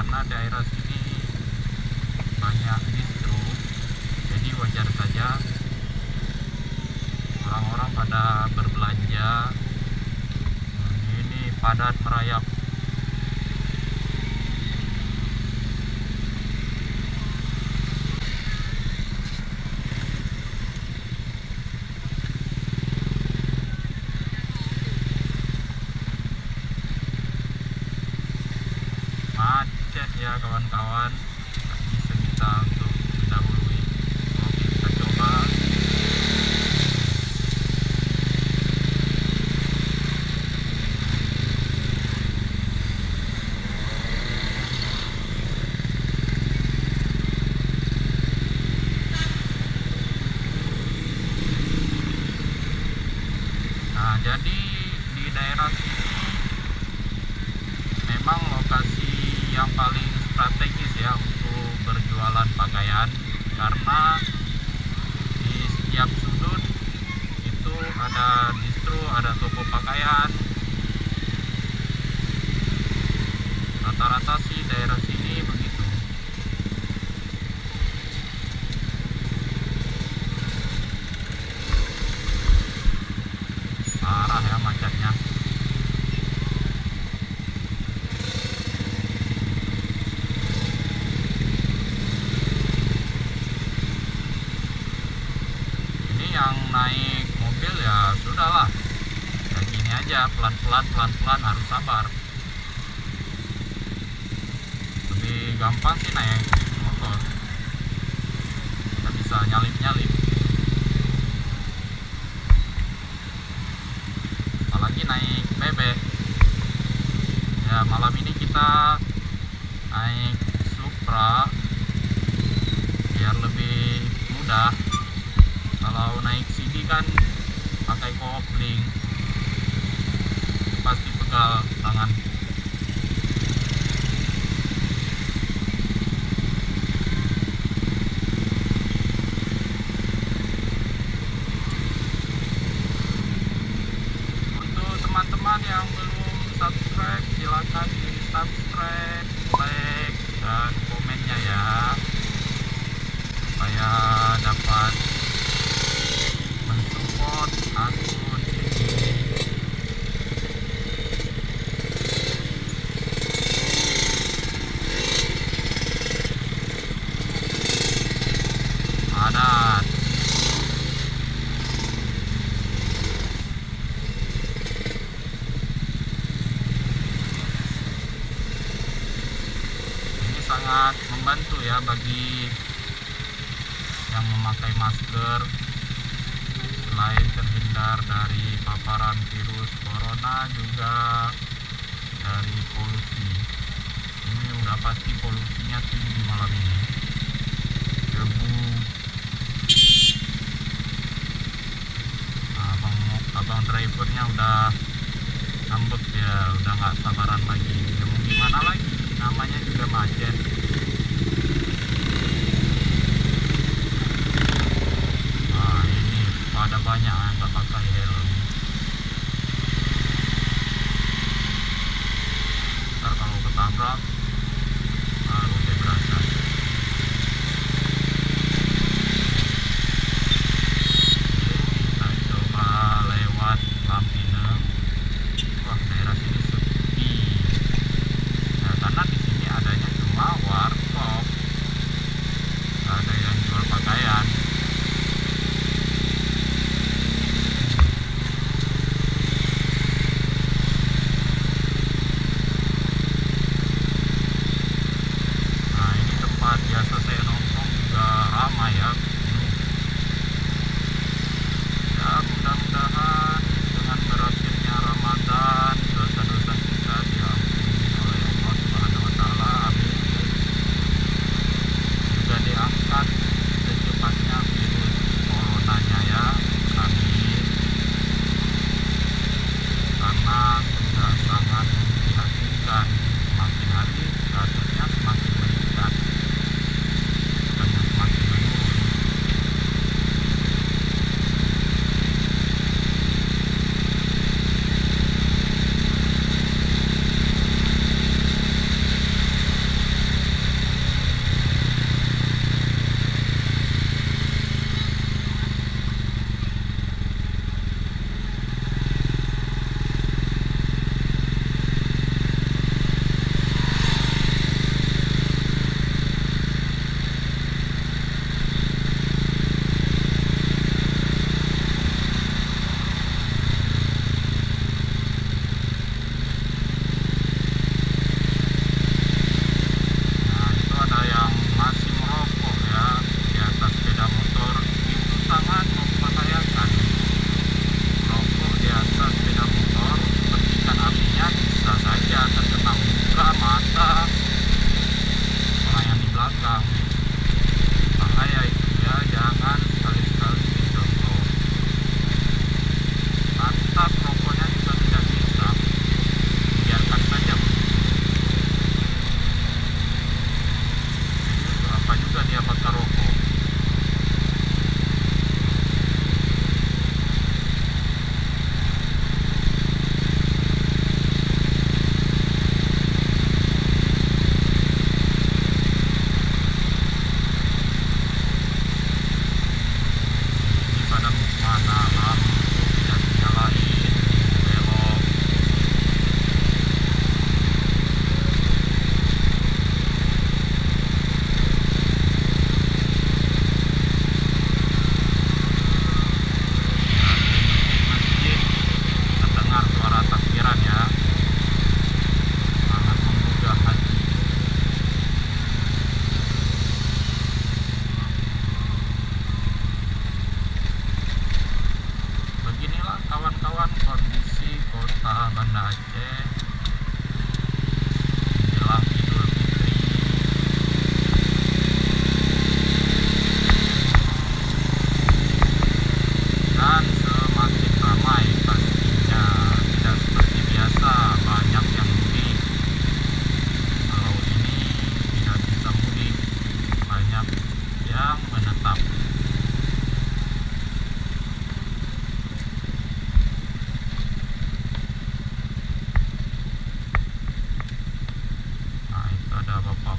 karena daerah sini banyak distro, jadi wajar saja orang-orang pada berbelanja. Ini padat merayap. Macet ya kawan-kawan, nggak bisa kita untuk mendahului. Oke, kita coba. Nah, jadi di daerah sini memang lokasi yang paling strategis ya untuk berjualan pakaian, karena di setiap sudut itu ada distro, ada toko pakaian. Rata-rata sih daerah sini begitu. Parah ya macetnya. Ini yang naik mobil ya sudahlah, ya gini aja, pelan-pelan harus sabar. Lebih gampang sih naik motor, kita bisa nyalip-nyalip. Apalagi naik bebek ya. Malam ini kita naik Supra biar lebih mudah. Kalau naik CD kan pakai kopling, pasti pegal tangan. Teman-teman yang belum subscribe, silakan di subscribe, like, dan komennya ya, supaya dapat mensupport akun ini. Padat. Sangat membantu ya bagi yang memakai masker, selain terhindar dari paparan virus corona, juga dari polusi. Ini udah pasti polusinya tinggi malam ini, debu. Abang drivernya udah ngambek ya, udah nggak sabaran lagi. Ya mau gimana lagi, namanya juga macet. Nah, ini pada banyak yang nggak pakai helm. Ntar kalau ketabrak baru dia berasa. Kita coba lewat Lampinem. Wah, daerah sini sepi ya, karena di sini ada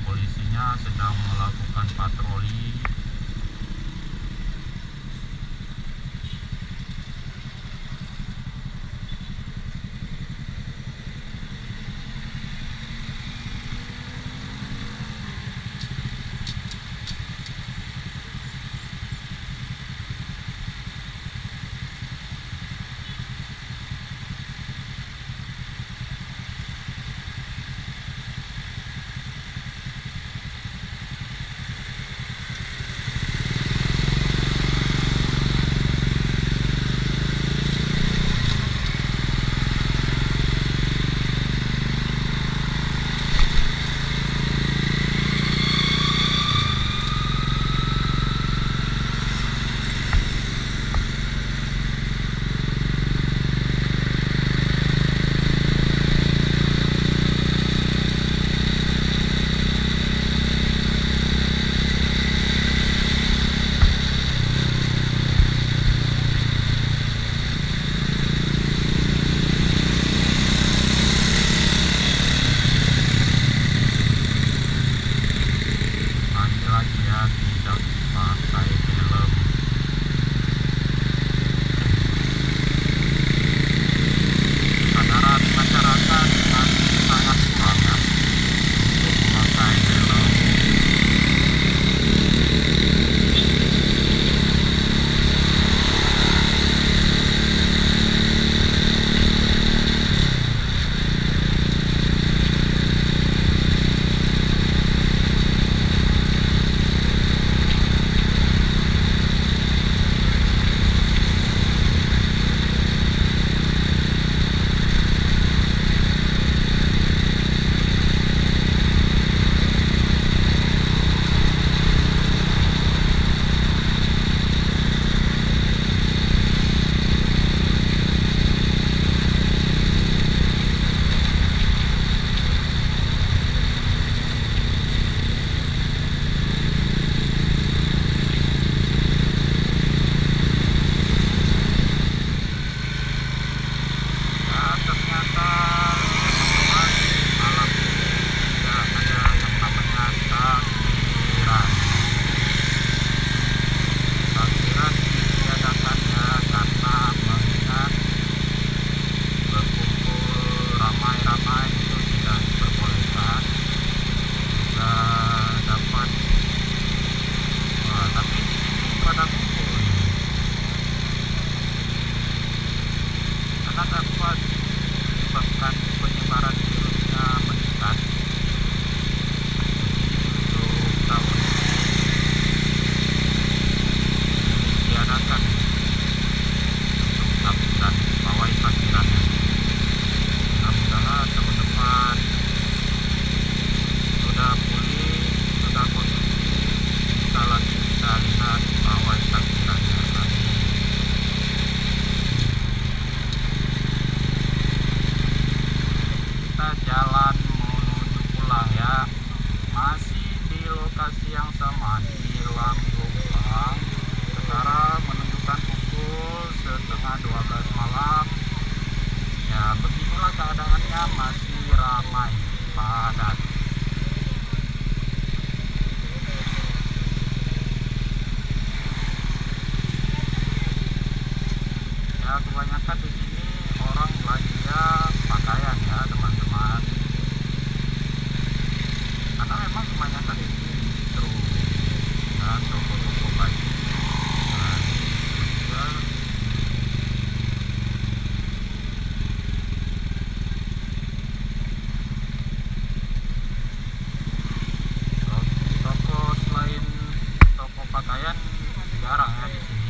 polisinya sedang melakukan patroli. Lagi-lagi ya, tidak pakai helm. Kesadaran masyarakat masih sangat kurang ya untuk memakai helm. Dapat menyebabkan penyebaran virusnya meningkat. Untuk tahun ini diadakan untuk sambutan pawai parkirannya. Mudah-mudahan tahun depan sudah pulih, sudah kondusif, bisa lagi kita lihat pawai parkirannya. Jalan menuju pulang ya, masih di lokasi yang sama di Lamgungpang. Sekarang menunjukkan pukul setengah 12 malam ya, beginilah keadaannya, masih ramai padat ya. Kebanyakan di sini orang belanja pakaian ya teman-teman, karena memang kebanyakan di sini distro dan toko-toko baju dan juga toko selain toko pakaian jarang ya di sini.